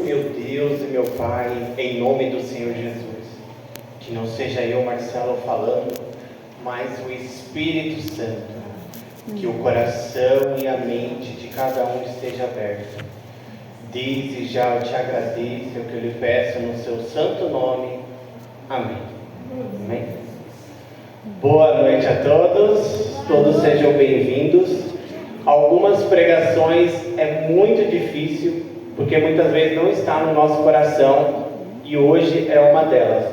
meu Deus e meu Pai, em nome do Senhor Jesus, que não seja eu, Marcelo, falando, mas o Espírito Santo, que o coração e a mente de cada um esteja aberto. Desde já eu te agradeço, é o que eu lhe peço no seu santo nome. Amém. Amém. Boa noite a todos sejam bem-vindos. Algumas pregações é muito difícil, porque muitas vezes não está no nosso coração, e hoje é uma delas.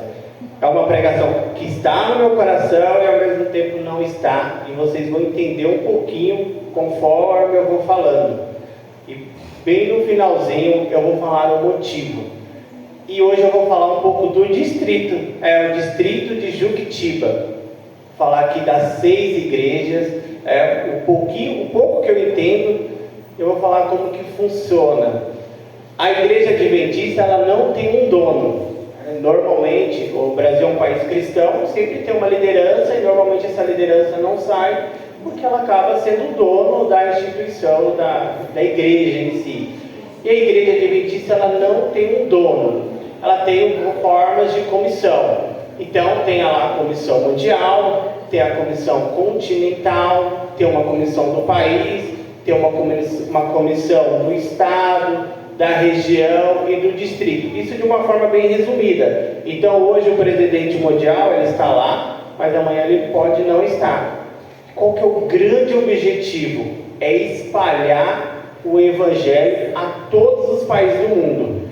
É uma pregação que está no meu coração e ao mesmo tempo não está, e vocês vão entender um pouquinho conforme eu vou falando. E bem no finalzinho eu vou falar o motivo. E hoje eu vou falar um pouco do distrito, o distrito de Juquitiba. Falar aqui das 6 igrejas, um pouco que eu entendo, eu vou falar como que funciona. A igreja adventista, ela não tem um dono. Normalmente, o Brasil é um país cristão, sempre tem uma liderança e normalmente essa liderança não sai, porque ela acaba sendo o dono da instituição, da igreja em si. E a igreja adventista, ela não tem um dono, ela tem formas de comissão. Então tem lá a comissão mundial, tem a comissão continental, tem uma comissão do país, tem uma comissão do estado, da região e do distrito. Isso de uma forma bem resumida. Então hoje o presidente mundial ele está lá, mas amanhã ele pode não estar. Qual que é o grande objetivo? É espalhar o evangelho a todos os países do mundo.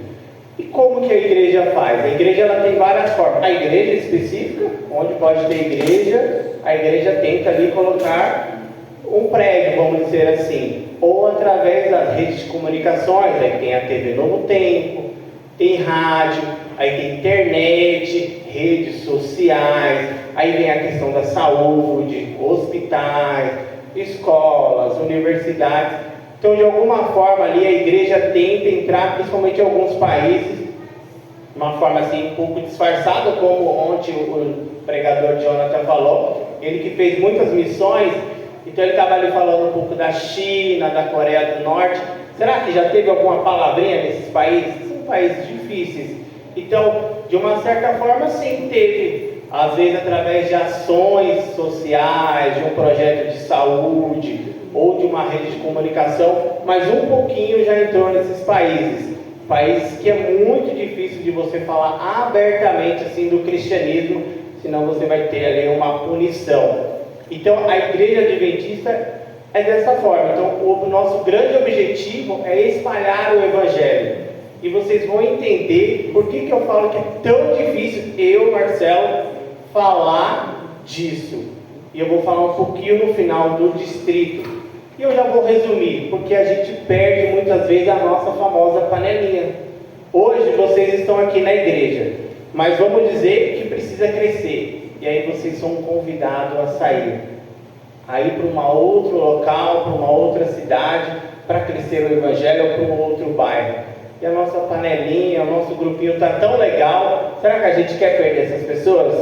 E como que a igreja faz? A igreja ela tem várias formas. A igreja específica, onde pode ter igreja, a igreja tenta ali colocar um prédio, vamos dizer assim. Ou através das redes de comunicações, aí tem a TV Novo Tempo, tem rádio, aí tem internet, redes sociais, aí vem a questão da saúde, hospitais, escolas, universidades. Então, de alguma forma ali, a igreja tenta entrar, principalmente em alguns países, de uma forma assim, um pouco disfarçada, como ontem o pregador Jonathan falou, ele que fez muitas missões, então ele estava ali falando um pouco da China, da Coreia do Norte. Será que já teve alguma palavrinha nesses países? São países difíceis. Então, de uma certa forma, sim, teve. Às vezes através de ações sociais, de um projeto de saúde, ou de uma rede de comunicação, mas um pouquinho já entrou nesses países. Países que é muito difícil de você falar abertamente assim do cristianismo, senão você vai ter ali uma punição. Então a igreja adventista é dessa forma. Então o nosso grande objetivo é espalhar o evangelho. E vocês vão entender por que eu falo que é tão difícil eu, Marcelo, falar disso. E eu vou falar um pouquinho no final do distrito. E eu já vou resumir, porque a gente perde muitas vezes a nossa famosa panelinha. Hoje vocês estão aqui na igreja, mas vamos dizer que precisa crescer. E aí vocês são convidados a sair, a ir para um outro local, para uma outra cidade, para crescer o evangelho ou para um outro bairro. E a nossa panelinha, o nosso grupinho está tão legal, será que a gente quer perder essas pessoas?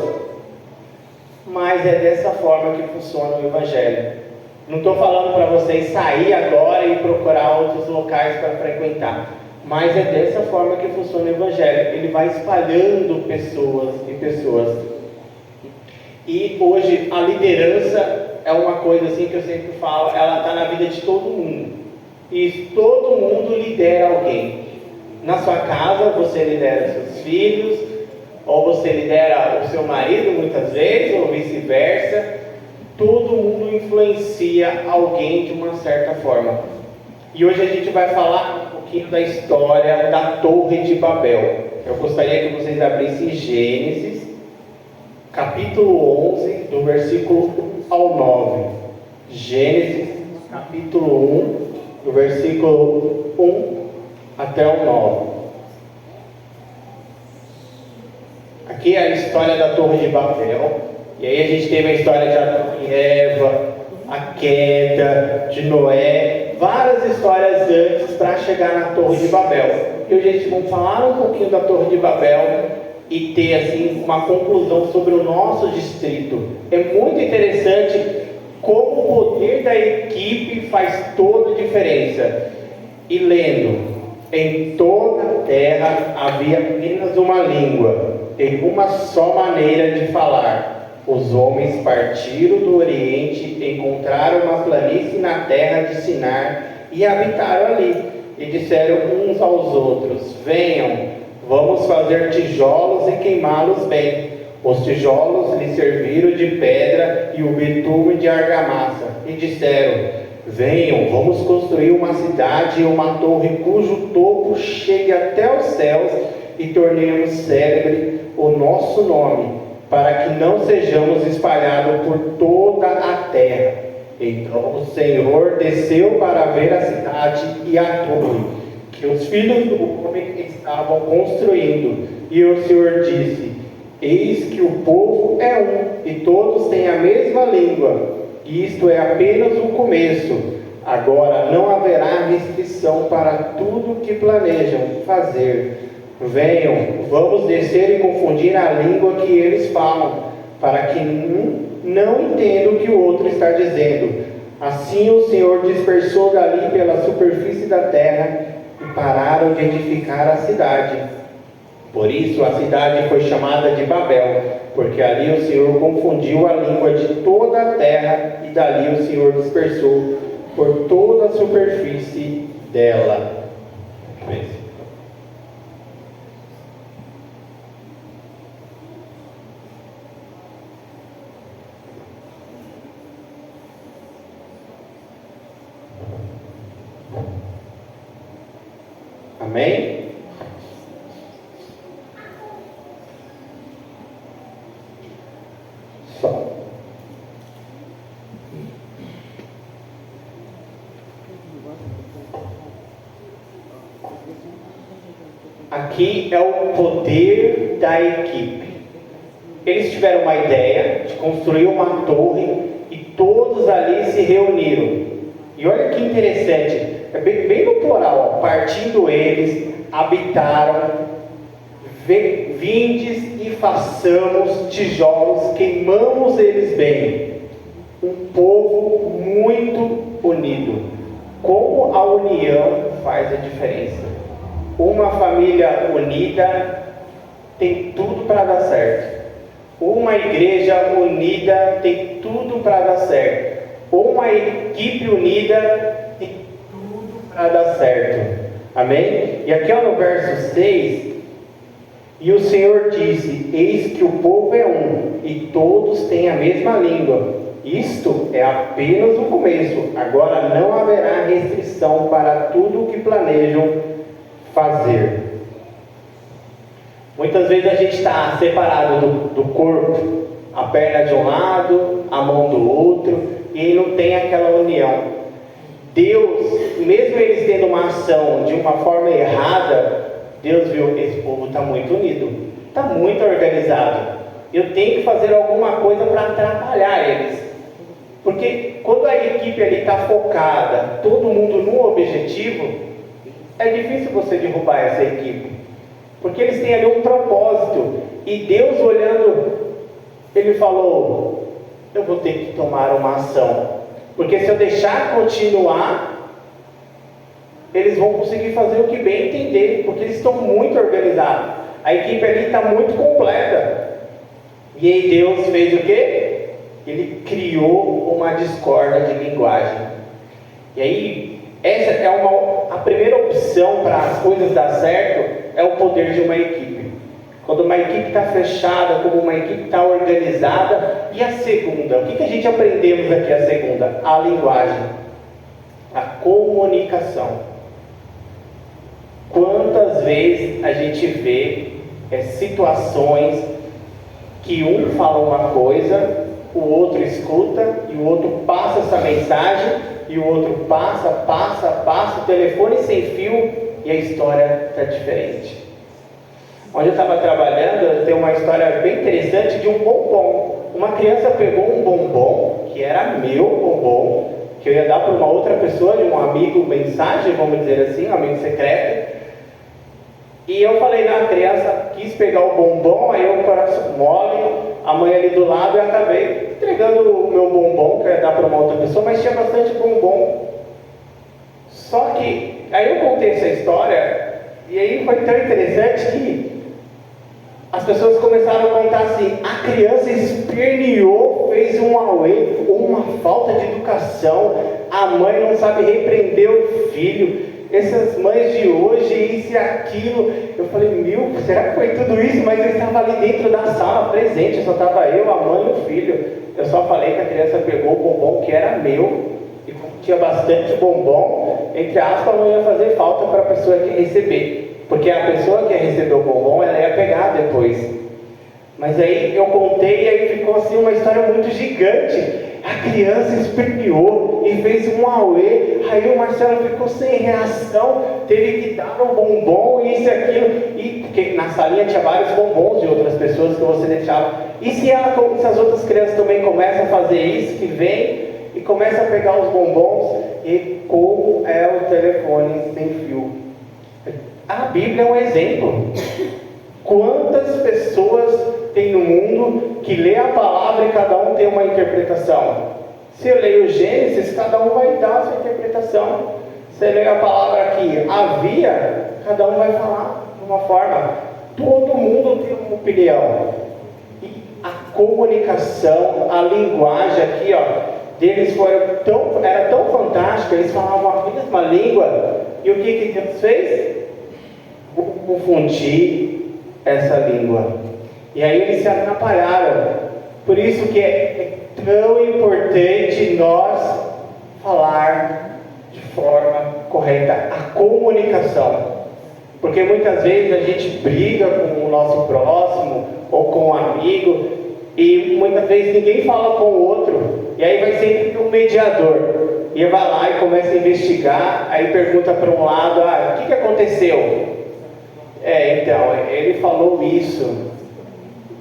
Mas é dessa forma que funciona o evangelho. Não estou falando para vocês sair agora e procurar outros locais para frequentar, mas é dessa forma que funciona o evangelho. Ele vai espalhando pessoas e pessoas. E hoje a liderança é uma coisa assim que eu sempre falo, ela está na vida de todo mundo. E todo mundo lidera alguém. Na sua casa você lidera seus filhos, ou você lidera o seu marido muitas vezes, ou vice-versa. Todo mundo influencia alguém de uma certa forma. E hoje a gente vai falar um pouquinho da história da Torre de Babel. Eu gostaria que vocês abrissem Gênesis, capítulo 11, do versículo 1 ao 9. Gênesis, capítulo 1, do versículo 1 até o 9. Aqui é a história da Torre de Babel. E aí a gente teve a história de Adão e Eva, a queda de Noé, várias histórias antes para chegar na Torre de Babel. E hoje a gente vai falar um pouquinho da Torre de Babel e ter assim uma conclusão sobre o nosso distrito. É muito interessante como o poder da equipe faz toda a diferença. E lendo, em toda terra havia apenas uma língua e uma só maneira de falar. Os homens partiram do Oriente, encontraram uma planície na terra de Sinar e habitaram ali. E disseram uns aos outros: venham, vamos fazer tijolos e queimá-los bem. Os tijolos lhe serviram de pedra e o betume de argamassa. E disseram: venham, vamos construir uma cidade e uma torre cujo topo chegue até os céus e tornemos célebre o nosso nome, para que não sejamos espalhados por toda a terra. Então o Senhor desceu para ver a cidade e a torre que os filhos do homem estavam construindo. E o Senhor disse: eis que o povo é um, e todos têm a mesma língua. E isto é apenas o começo. Agora não haverá restrição para tudo o que planejam fazer. Venham, vamos descer e confundir a língua que eles falam, para que não entenda o que o outro está dizendo. Assim o Senhor dispersou dali pela superfície da terra e pararam de edificar a cidade. Por isso a cidade foi chamada de Babel, porque ali o Senhor confundiu a língua de toda a terra e dali o Senhor dispersou por toda a superfície dela. Amém? Só. Aqui é o poder da equipe. Eles tiveram uma ideia de construir uma torre e todos ali se reuniram. E olha que interessante, é bem no plural, ó, partindo eles, habitaram, vindes e façamos tijolos, queimamos eles bem. Um povo muito unido. Como a união faz a diferença. Uma família unida tem tudo para dar certo. Uma igreja unida tem tudo para dar certo. Uma equipe unida tem tudo para dar certo. Amém? E aqui no verso 6, e o Senhor disse: eis que o povo é um, e todos têm a mesma língua. Isto é apenas o começo. Agora não haverá restrição para tudo o que planejam fazer. Muitas vezes a gente está separado do corpo, a perna de um lado, a mão do outro, e não tem aquela união. Deus, mesmo eles tendo uma ação de uma forma errada, Deus viu: esse povo está muito unido, está muito organizado. Eu tenho que fazer alguma coisa para atrapalhar eles. Porque quando a equipe ali está focada, todo mundo num objetivo, é difícil você derrubar essa equipe. Porque eles têm ali um propósito. E Deus olhando, Ele falou: eu vou ter que tomar uma ação. Porque se eu deixar continuar, eles vão conseguir fazer o que bem entender. Porque eles estão muito organizados. A equipe ali está muito completa. E aí Deus fez o quê? Ele criou uma discórdia de linguagem. E aí, essa é a primeira opção para as coisas dar certo, é o poder de uma equipe. Quando uma equipe está fechada, quando uma equipe está organizada. E a segunda? O que a gente aprendemos aqui a segunda? A linguagem. A comunicação. Quantas vezes a gente vê situações que um fala uma coisa, o outro escuta, e o outro passa essa mensagem, e o outro passa o telefone sem fio, e a história está diferente. Onde eu estava trabalhando, tem uma história bem interessante de um bombom. Uma criança pegou um bombom, que era meu bombom, que eu ia dar para uma outra pessoa, de um amigo, mensagem, vamos dizer assim, um amigo secreto. E eu falei, a criança quis pegar o bombom, aí eu, coração mole, a mãe ali do lado, e acabei entregando o meu bombom, que eu ia dar para uma outra pessoa, mas tinha bastante bombom. Só que, aí eu contei essa história, E aí foi tão interessante que as pessoas começaram a contar assim: a criança esperneou, fez um auê, uma falta de educação, a mãe não sabe repreender o filho, essas mães de hoje, isso e aquilo. Eu falei: será que foi tudo isso? Mas eu estava ali dentro da sala, presente, só estava eu, a mãe e o filho. Eu só falei que a criança pegou o bombom que era meu, e como tinha bastante bombom, entre aspas, não ia fazer falta para a pessoa que receber, porque a pessoa que ia receber o bombom, ela ia pegar depois. Mas aí eu contei e aí ficou assim uma história muito gigante. A criança esperneou e fez um auê. Aí o Marcelo ficou sem reação, teve que dar um bombom, isso e aquilo. E porque na salinha tinha vários bombons de outras pessoas que você deixava. E se as outras crianças também começam a fazer isso, que vem e começa a pegar os bombons, e como é o telefone sem fio? A Bíblia é um exemplo. Quantas pessoas tem no mundo que lê a palavra e cada um tem uma interpretação? Se eu leio Gênesis, cada um vai dar a sua interpretação. Se eu leio a palavra aqui, havia, cada um vai falar de uma forma. Todo mundo tem uma opinião. E a comunicação, a linguagem aqui, deles era tão fantástica, eles falavam a mesma língua. E o que Deus fez? Confundir essa língua. E aí eles se atrapalharam. Por isso que é tão importante nós falar de forma correta, a comunicação. Porque muitas vezes a gente briga com o nosso próximo ou com um amigo, e muitas vezes ninguém fala com o outro, e aí vai sempre um mediador, e vai lá e começa a investigar, aí pergunta para um lado: o que aconteceu? Então, ele falou isso.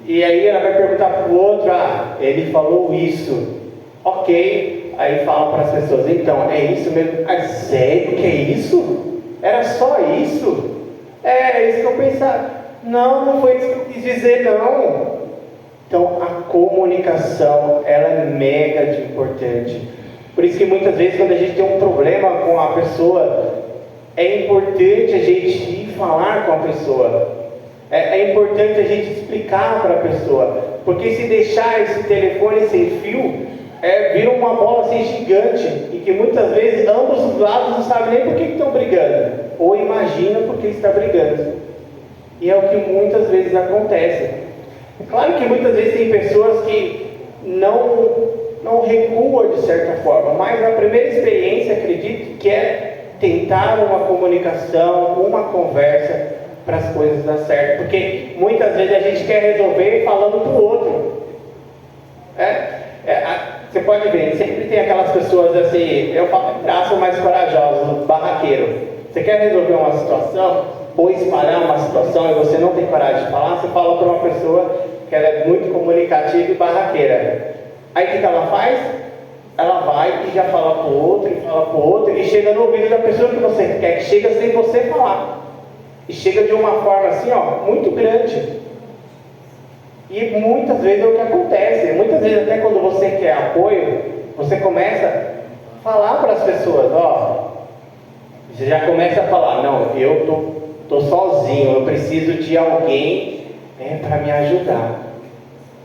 E aí ela vai perguntar para o outro: ele falou isso. Ok. Aí fala para as pessoas: então, é isso mesmo? Sério que é isso? Era só isso? É isso que eu pensava. Não foi isso que eu quis dizer, não. Então, a comunicação, ela é mega de importante. Por isso que muitas vezes, quando a gente tem um problema com a pessoa, é importante a gente ir falar com a pessoa. É importante a gente explicar para a pessoa. Porque se deixar esse telefone sem fio, vira uma bola assim gigante. E que muitas vezes ambos os lados não sabem nem por que estão brigando. Ou imagina por que está brigando. E é o que muitas vezes acontece. Claro que muitas vezes tem pessoas que não recuam de certa forma. Mas a primeira experiência, acredito, que é tentar uma comunicação, uma conversa, para as coisas dar certo. Porque muitas vezes a gente quer resolver falando para o outro. Você pode ver, sempre tem aquelas pessoas assim, eu falo, são mais corajosos, barraqueiro. Você quer resolver uma situação, ou espalhar uma situação, e você não tem coragem de falar, você fala para uma pessoa que ela é muito comunicativa e barraqueira. Aí o que ela faz? Ela vai e já fala para o outro, e fala para o outro, e chega no ouvido da pessoa que você quer, que chega sem você falar. E chega de uma forma assim, muito grande. E muitas vezes é o que acontece. Muitas vezes até quando você quer apoio, você começa a falar para as pessoas, você já começa a falar: não, eu tô sozinho, eu preciso de alguém para me ajudar.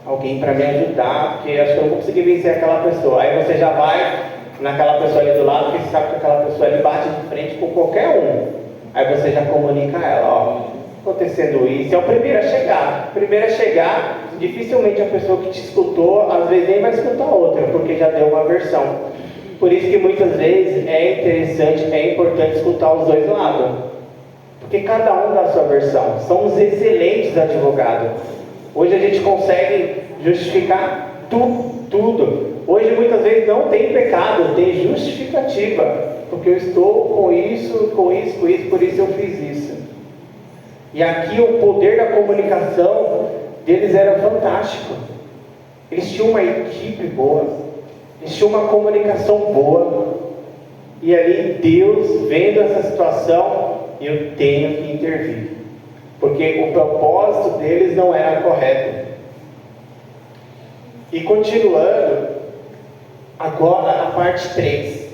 Alguém para me ajudar, porque acho que eu não vou conseguir vencer aquela pessoa. Aí você já vai naquela pessoa ali do lado, porque você sabe que aquela pessoa ali bate de frente com qualquer um. Aí você já comunica a ela: acontecendo isso. É o primeiro a chegar. O primeiro a chegar, dificilmente a pessoa que te escutou, às vezes nem vai escutar outra, porque já deu uma versão. Por isso que muitas vezes é interessante, é importante escutar os dois lados. Porque cada um dá a sua versão. Somos excelentes advogados. Hoje a gente consegue justificar tudo. Hoje muitas vezes não tem pecado, tem justificativa. Porque eu estou com isso, por isso eu fiz isso. E aqui o poder da comunicação deles era fantástico. Eles tinham uma equipe boa, eles tinham uma comunicação boa. E ali Deus, vendo essa situação, eu tenho que intervir. Porque o propósito deles não era correto. E continuando, agora a parte 3.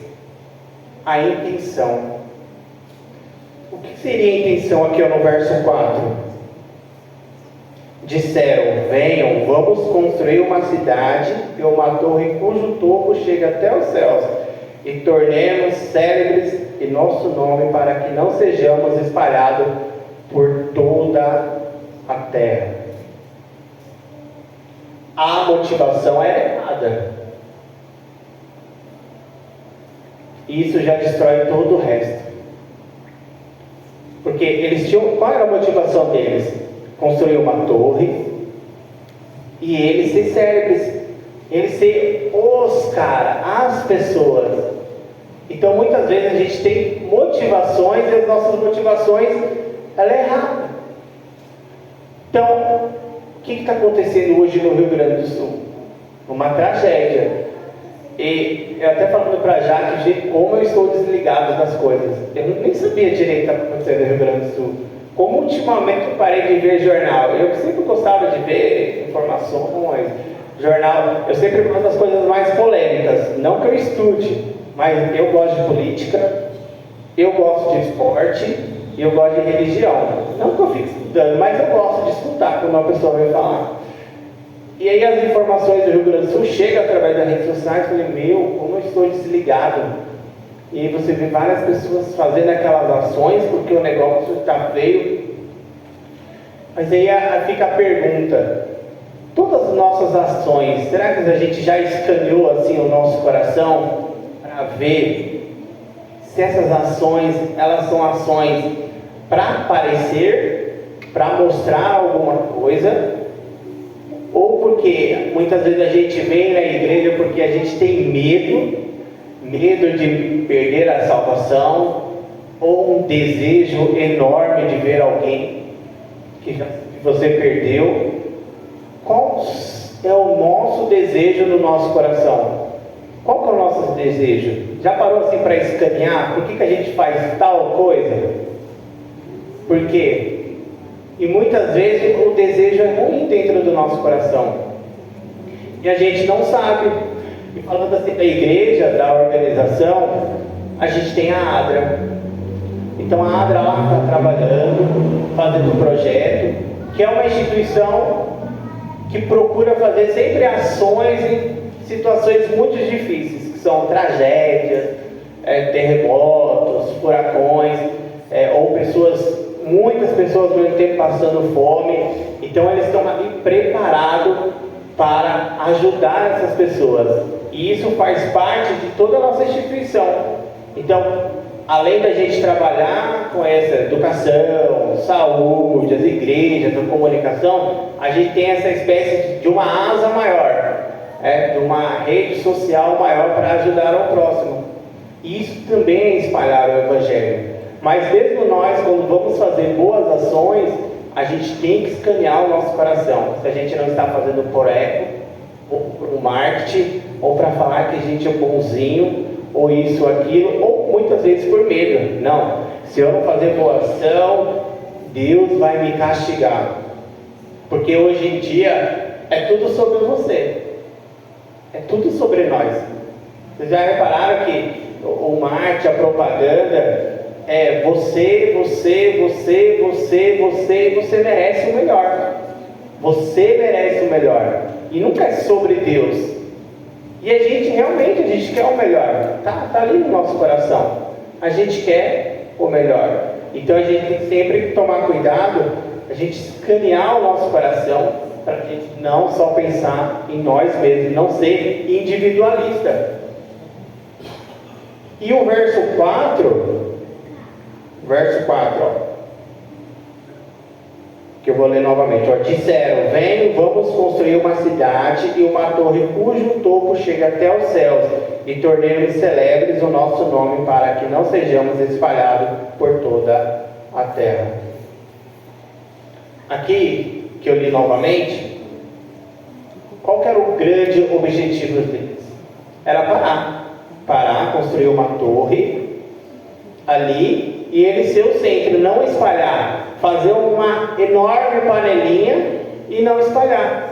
A intenção. O que seria a intenção aqui no verso 4? Disseram: venham, vamos construir uma cidade e uma torre cujo topo chega até os céus, e tornemos célebres em nosso nome, para que não sejamos espalhados por toda a terra. A motivação é errada. Isso já destrói todo o resto. Porque eles tinham, qual era a motivação deles? Construir uma torre e eles ser célebres, eles ser as pessoas. Então muitas vezes a gente tem motivações e as nossas motivações ela é errada. Então, o que está acontecendo hoje no Rio Grande do Sul? Uma tragédia. E eu até falando para a Jaque, como eu estou desligado das coisas. Eu nem sabia direito o que estava acontecendo no Rio Grande do Sul. Como ultimamente eu parei de ver jornal. Eu sempre gostava de ver informações, jornal. Eu sempre gosto das coisas mais polêmicas. Não que eu estude, mas eu gosto de política, eu gosto de esporte e eu gosto de religião. Não que eu fique estudando, mas eu gosto de escutar quando uma pessoa vem falar. E aí as informações do Rio Grande do Sul chegam através das redes sociais. Eu falei, como eu estou desligado. E aí você vê várias pessoas fazendo aquelas ações porque o negócio está feio. Mas aí fica a pergunta: todas as nossas ações, será que a gente já escaneou assim o nosso coração para ver se essas ações, elas são ações para aparecer, para mostrar alguma coisa, ou porque muitas vezes a gente vem na igreja porque a gente tem medo de perder a salvação, ou um desejo enorme de ver alguém que você perdeu? Qual é o nosso desejo no nosso coração? Qual que é o nosso desejo? Já parou assim para escanear? Por que a gente faz tal coisa? Por quê? E muitas vezes o desejo é ruim dentro do nosso coração. E a gente não sabe. E falando assim da igreja, da organização, a gente tem a ADRA. Então a ADRA lá está trabalhando, fazendo um projeto, que é uma instituição que procura fazer sempre ações em situações muito difíceis, que são tragédias, terremotos, furacões, ou muitas pessoas ao mesmo tempo passando fome. Então eles estão ali preparados para ajudar essas pessoas, e isso faz parte de toda a nossa instituição. Então, além da gente trabalhar com essa educação, saúde, as igrejas, a comunicação, a gente tem essa espécie de uma asa maior, de uma rede social maior para ajudar ao próximo. E isso também é espalhar o Evangelho. Mas mesmo nós, quando vamos fazer boas ações, a gente tem que escanear o nosso coração. Se a gente não está fazendo por eco, ou por marketing, ou para falar que a gente é bonzinho, ou isso ou aquilo, ou muitas vezes por medo. Não, se eu não fazer boa ação, Deus vai me castigar. Porque hoje em dia é tudo sobre você, é tudo sobre nós. Vocês já repararam que o marketing, a propaganda, você merece o melhor. Você merece o melhor. E nunca é sobre Deus. E a gente quer o melhor. Tá ali no nosso coração. A gente quer o melhor. Então a gente tem sempre que tomar cuidado, a gente escanear o nosso coração, para a gente não só pensar em nós mesmos, não ser individualista. E o verso 4, que eu vou ler novamente, disseram: venham, vamos construir uma cidade e uma torre cujo topo chega até os céus, e tornemos celebres o nosso nome, para que não sejamos espalhados por toda a terra. Aqui, que eu li novamente, qual que era o grande objetivo deles? Era parar, construir uma torre ali, e ele ser o centro, não espalhar, fazer uma enorme panelinha e não espalhar.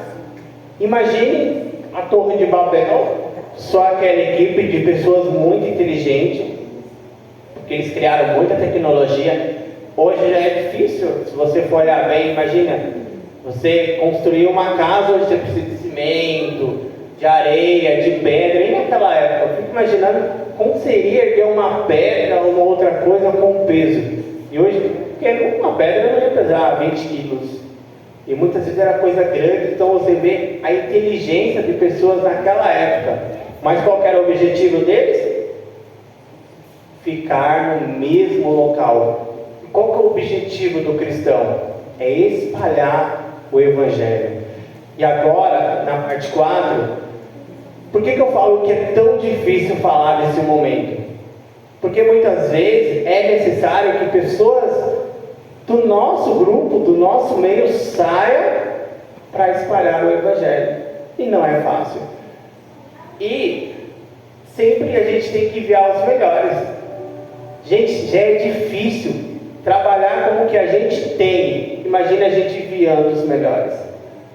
Imagine a Torre de Babel, só aquela equipe de pessoas muito inteligentes, porque eles criaram muita tecnologia, Hoje já é difícil, se você for olhar bem, imagina, você construir uma casa, hoje você precisa de cimento, de areia, de pedra, e naquela época, eu fico imaginando como seria erguer uma pedra ou uma outra coisa com peso. E hoje, porque uma pedra não ia pesar 20 quilos, e muitas vezes era coisa grande, então você vê a inteligência de pessoas naquela época. Mas qual era o objetivo deles? Ficar no mesmo local. Qual que é o objetivo do cristão? É espalhar o Evangelho. E agora, na parte 4, por que eu falo que é tão difícil falar nesse momento? Porque muitas vezes é necessário que pessoas do nosso grupo, do nosso meio, saiam para espalhar o Evangelho. E não é fácil. E sempre a gente tem que enviar os melhores. Gente, já é difícil trabalhar com o que a gente tem. Imagina a gente enviando os melhores.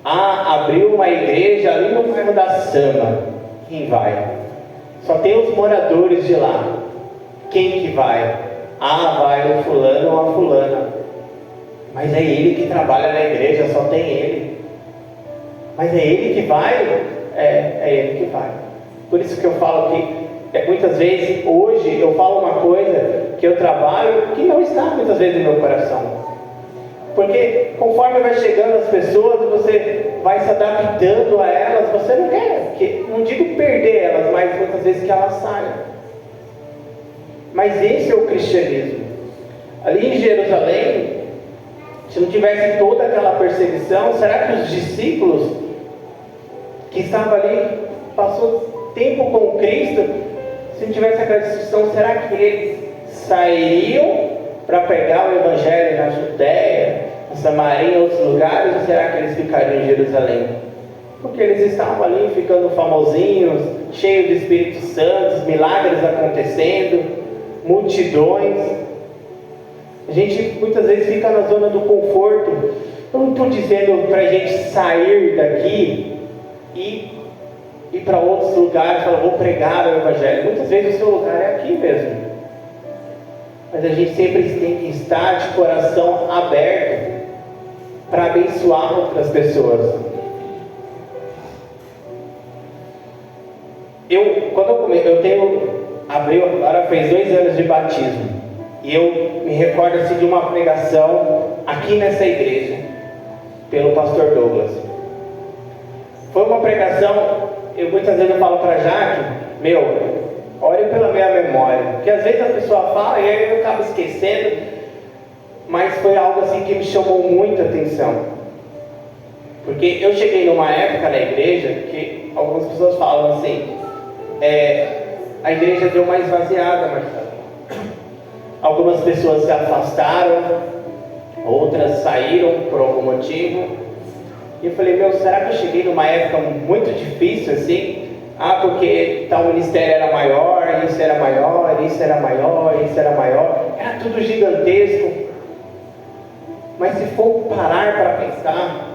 Abriu uma igreja ali no bairro da Sama. Quem vai? Só tem os moradores de lá. Quem que vai? Vai o fulano ou a fulana. Mas é ele que trabalha na igreja, só tem ele. Mas é ele que vai? É ele que vai. Por isso que eu falo que muitas vezes, hoje, eu falo uma coisa que eu trabalho que não está muitas vezes no meu coração. Porque conforme vai chegando as pessoas, você vai se adaptando a elas, você não quer, não digo perder elas, mas muitas vezes que elas saiam. Mas esse é o cristianismo. Ali em Jerusalém, se não tivesse toda aquela perseguição, será que os discípulos que estavam ali, passou tempo com Cristo, se não tivesse aquela discussão, será que eles sairiam para pregar o Evangelho na Judéia, na Samaria, em outros lugares, ou será que eles ficariam em Jerusalém? Porque eles estavam ali ficando famosinhos, cheios de Espírito Santo, milagres acontecendo, multidões. A gente muitas vezes fica na zona do conforto. Eu não estou dizendo para a gente sair daqui e ir para outros lugares, falar, vou pregar o Evangelho. Muitas vezes o seu lugar é aqui mesmo. Mas a gente sempre tem que estar de coração aberto para abençoar outras pessoas. Abril agora fez 2 anos de batismo. E eu me recordo assim, de uma pregação aqui nessa igreja, pelo pastor Douglas. Foi uma pregação, muitas vezes eu falo para Jaque, ore pela minha memória. Porque às vezes a pessoa fala e aí eu acabo esquecendo, mas foi algo assim que me chamou muita atenção. Porque eu cheguei numa época na igreja que algumas pessoas falam assim, a igreja deu uma esvaziada, Marcelo. Algumas pessoas se afastaram, outras saíram por algum motivo. E eu falei, será que eu cheguei numa época muito difícil assim? Porque tal ministério era maior, isso era maior, isso era maior, isso era maior. Era tudo gigantesco. Mas se for parar para pensar,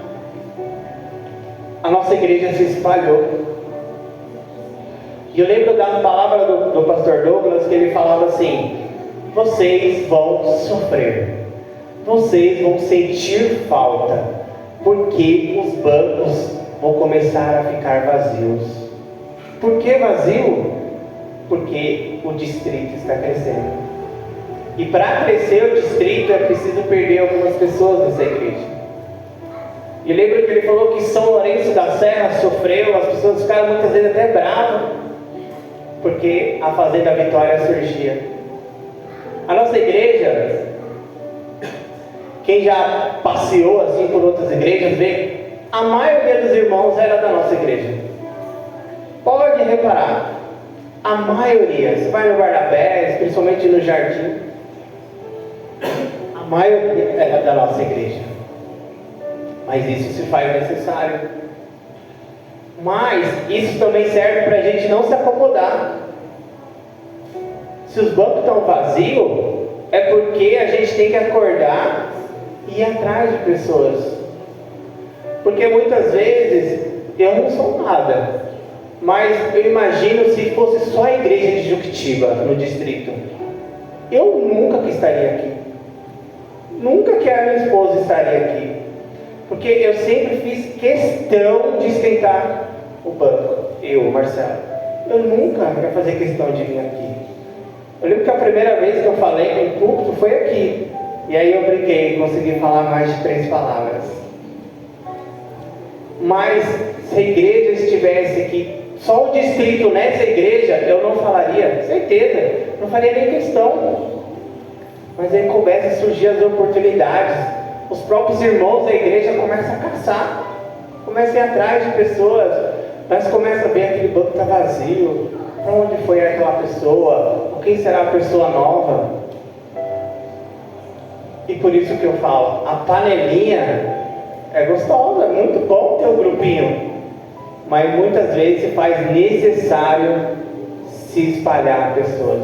a nossa igreja se espalhou. E eu lembro da palavra do pastor Douglas, que ele falava assim, vocês vão sofrer, vocês vão sentir falta, porque os bancos vão começar a ficar vazios. Por que vazio? Porque o distrito está crescendo. E para crescer o distrito é preciso perder algumas pessoas nessa igreja. E eu lembro que ele falou que São Lourenço da Serra sofreu, as pessoas ficaram muitas vezes até bravas, porque a Fazenda Vitória surgia. A nossa igreja, quem já passeou assim por outras igrejas, vê, a maioria dos irmãos era da nossa igreja. Pode reparar, a maioria, você vai no Guardapés, principalmente no Jardim, a maioria era da nossa igreja. Mas isso se faz necessário. Mas isso também serve para a gente não se acomodar. Se os bancos estão vazios, é porque a gente tem que acordar e ir atrás de pessoas. Porque muitas vezes eu não sou nada, mas eu imagino se fosse só a igreja de Juquitiba no distrito, eu nunca que estaria aqui. Nunca que a minha esposa estaria aqui. Porque eu sempre fiz questão de esquentar o banco. Eu, Marcelo. Eu nunca ia fazer questão de vir aqui. Eu lembro que a primeira vez que eu falei em púlpito foi aqui. E aí eu brinquei, consegui falar mais de 3 palavras. Mas se a igreja estivesse aqui, só o distrito nessa igreja, eu não falaria, certeza, não faria nem questão. Mas aí começam a surgir as oportunidades. Os próprios irmãos da igreja começam a caçar, começam a ir atrás de pessoas. Mas começa a ver aquele banco está vazio. Para onde foi aquela pessoa? Ou quem será a pessoa nova? E por isso que eu falo, a panelinha é gostosa, é muito bom ter um grupinho. Mas muitas vezes se faz necessário se espalhar pessoas.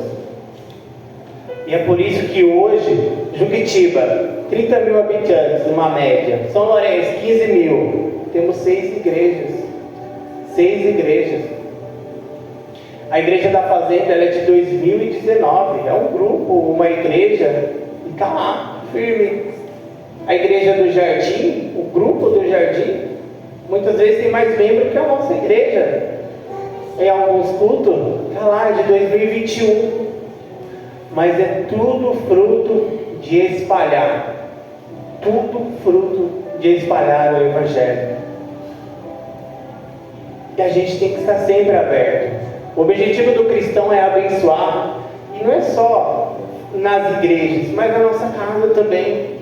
E é por isso que hoje, Juquitiba, 30 mil habitantes, uma média. São Lourenço, 15 mil. Temos 6 igrejas. 6 igrejas. A igreja da Fazenda ela é de 2019. É um grupo, uma igreja, e está lá, firme. A igreja do Jardim, o grupo do Jardim, muitas vezes tem mais membros que a nossa igreja. Em alguns cultos, está lá, de 2021. Mas é tudo fruto de espalhar. Tudo fruto de espalhar o Evangelho. E a gente tem que estar sempre aberto. O objetivo do cristão é abençoar. E não é só nas igrejas, mas na nossa casa também.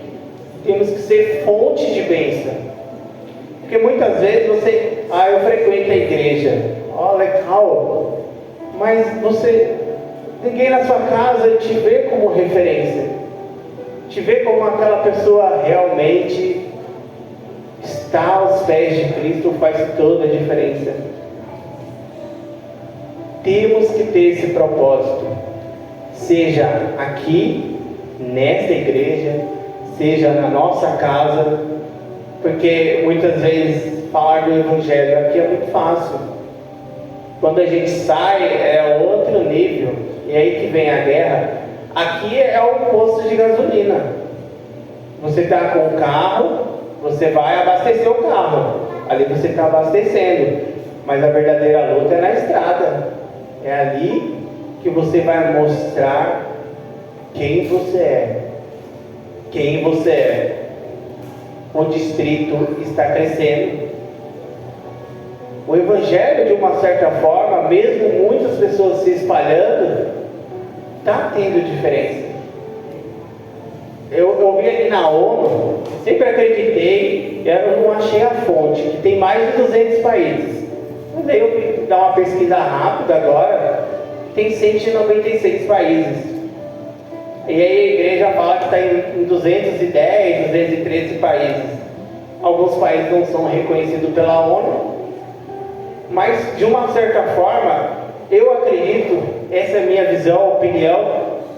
Temos que ser fonte de bênção. Porque muitas vezes você... eu frequento a igreja. Legal. Mas ninguém na sua casa te vê como referência. Te vê como aquela pessoa realmente está aos pés de Cristo, faz toda a diferença. Temos que ter esse propósito. Seja aqui, nesta igreja, seja na nossa casa. Porque muitas vezes falar do Evangelho aqui é muito fácil. Quando a gente sai é outro nível. E aí que vem a guerra. Aqui é o posto de gasolina. Você está com o carro, você vai abastecer o carro. Ali você está abastecendo. Mas a verdadeira luta é na estrada. É ali que você vai mostrar quem você é. Quem você é. O distrito está crescendo. O Evangelho, de uma certa forma, mesmo muitas pessoas se espalhando, está tendo diferença. Eu vi ali na ONU, sempre acreditei, eu não achei a fonte, que tem mais de 200 países. Mas aí eu fui dar uma pesquisa rápida agora, tem 196 países. E aí a igreja fala que está em 210, 213 países. Alguns países não são reconhecidos pela ONU, mas de uma certa forma, eu acredito, essa é a minha visão, opinião,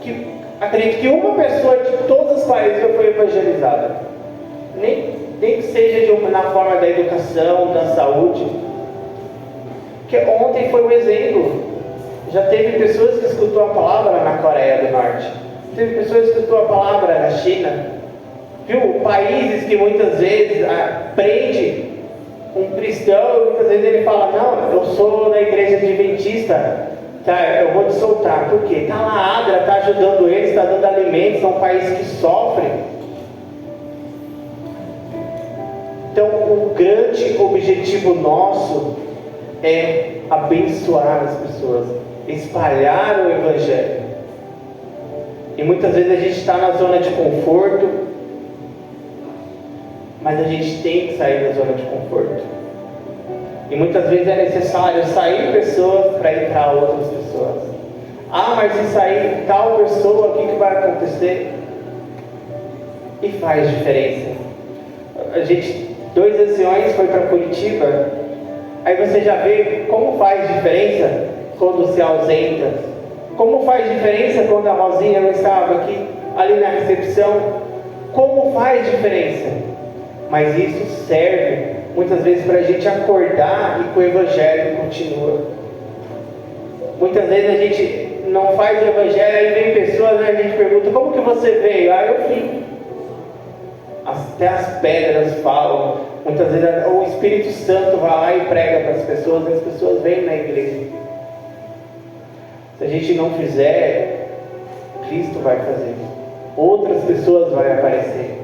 que acredito que uma pessoa de todos os países já foi evangelizada. Nem que seja na forma da educação, da saúde. Porque ontem foi um exemplo. Já teve pessoas que escutou a palavra na Coreia do Norte. Teve pessoas que escutou a palavra na China. Viu? Países que muitas vezes prende um cristão, muitas vezes ele fala, não, eu sou da igreja adventista, tá, eu vou te soltar. Por quê? Está lá a Adra, está ajudando eles, está dando alimentos, são países que sofrem. Então o grande objetivo nosso é abençoar as pessoas, espalhar o Evangelho. E muitas vezes a gente está na zona de conforto, mas a gente tem que sair da zona de conforto. E muitas vezes é necessário sair pessoas para entrar outras pessoas. Mas se sair tal pessoa, o que vai acontecer? E faz diferença. A gente, 2 anciões foi para Curitiba. Aí você já vê como faz diferença quando se ausenta. Como faz diferença quando a Rosinha não estava aqui, ali na recepção. Como faz diferença? Mas isso serve muitas vezes para a gente acordar e que o Evangelho continua. Muitas vezes a gente não faz o Evangelho, aí vem pessoas, né, a gente pergunta, como que você veio? Eu vim. até as pedras falam. Muitas vezes o Espírito Santo vai lá e prega para as pessoas, e as pessoas vêm na igreja. Se a gente não fizer, Cristo vai fazer. Outras pessoas vão aparecer.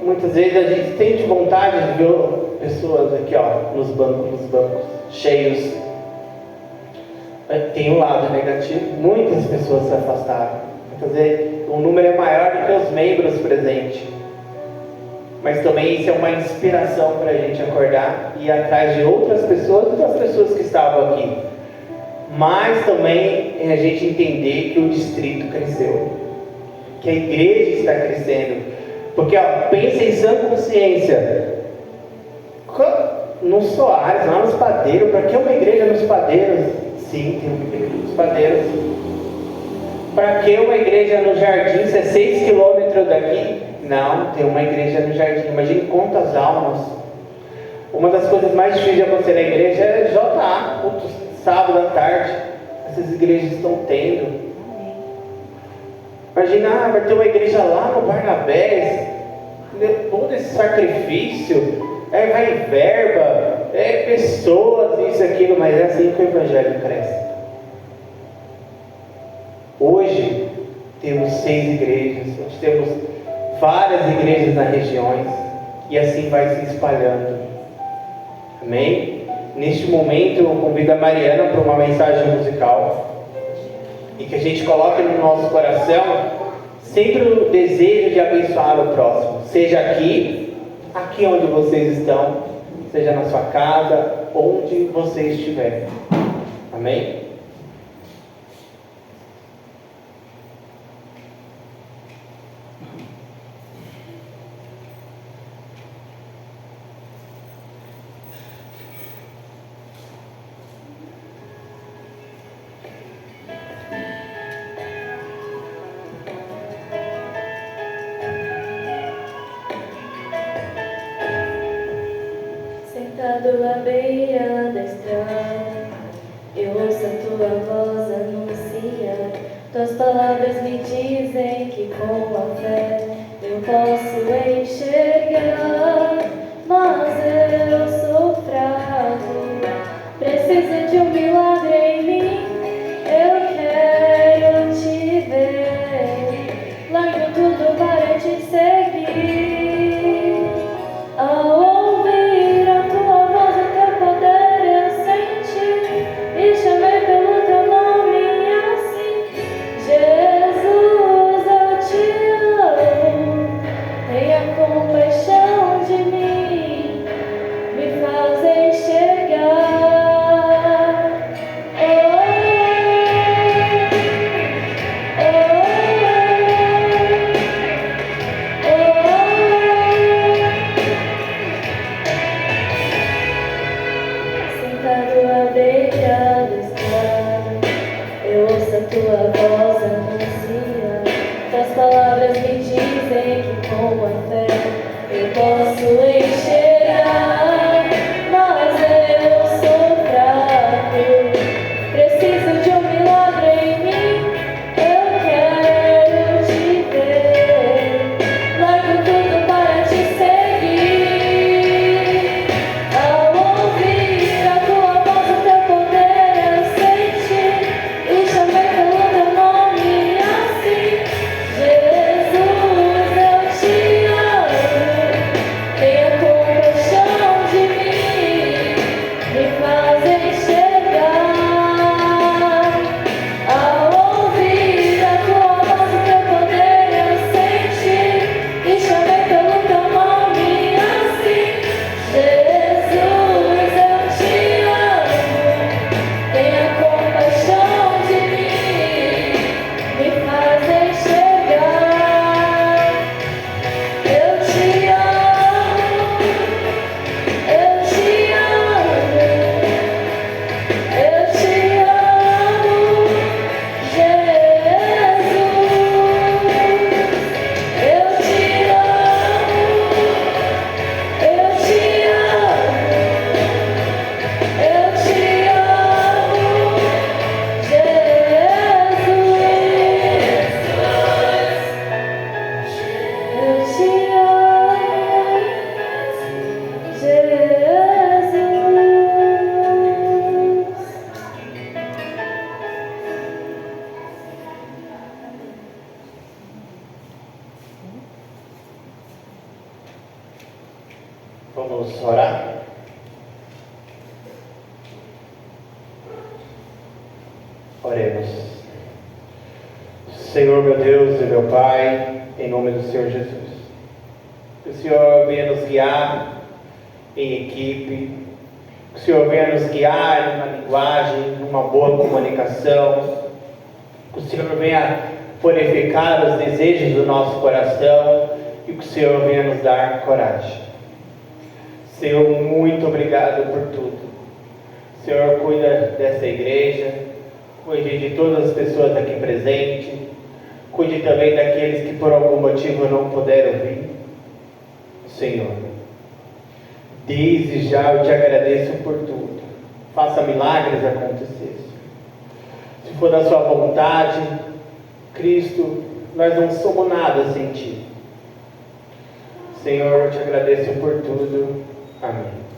Muitas vezes a gente sente vontade de ver pessoas aqui, nos bancos cheios. Tem um lado negativo, muitas pessoas se afastaram. Muitas vezes o número é maior do que os membros presentes. Mas também isso é uma inspiração para a gente acordar e ir atrás de outras pessoas e das pessoas que estavam aqui. Mas também é a gente entender que o distrito cresceu, que a igreja está crescendo. Porque pensa em sã consciência. No Soares, lá nos Padeiros, para que uma igreja nos Padeiros? Sim, tem uma igreja nos Padeiros. Para que uma igreja no Jardim, se é 6 quilômetros daqui? Não, tem uma igreja no Jardim. Imagine quantas almas. Uma das coisas mais difíceis de acontecer na igreja é JA, culto sábado à tarde. Essas igrejas estão tendo. Imagina, vai ter uma igreja lá no Barnabés. Todo esse sacrifício, vai verba, pessoas, isso, aquilo, mas é assim que o Evangelho cresce. Hoje temos 6 igrejas, nós temos várias igrejas nas regiões, e assim vai se espalhando. Amém? Neste momento eu convido a Mariana para uma mensagem musical, e que a gente coloque no nosso coração sempre o desejo de abençoar o próximo, seja aqui onde vocês estão, seja na sua casa, onde você estiver. Amém? Sentado à beira da estrada, eu ouço a tua voz anunciar. Tuas palavras me dizem que com a fé eu posso enxergar. Mas eu sou fraco, preciso de um milagre em mim. Eu quero te ver, largo tudo para te seguir. Compaixão te amo, Jesus. Vamos orar? Oremos. Senhor meu Deus e meu Pai, em nome do Senhor Jesus, que o Senhor venha nos guiar em equipe, que o Senhor venha nos guiar na linguagem, numa boa comunicação, que o Senhor venha purificar os desejos do nosso coração e que o Senhor venha nos dar coragem. Senhor, muito obrigado por tudo. Senhor, cuida dessa igreja, cuide de todas as pessoas aqui presentes, cuide também daqueles que por algum motivo não puderam vir. Senhor, desde já eu te agradeço por tudo. Faça milagres acontecer. Se for da sua vontade, Cristo, nós não somos nada sem ti. Senhor, eu te agradeço por tudo. Amém.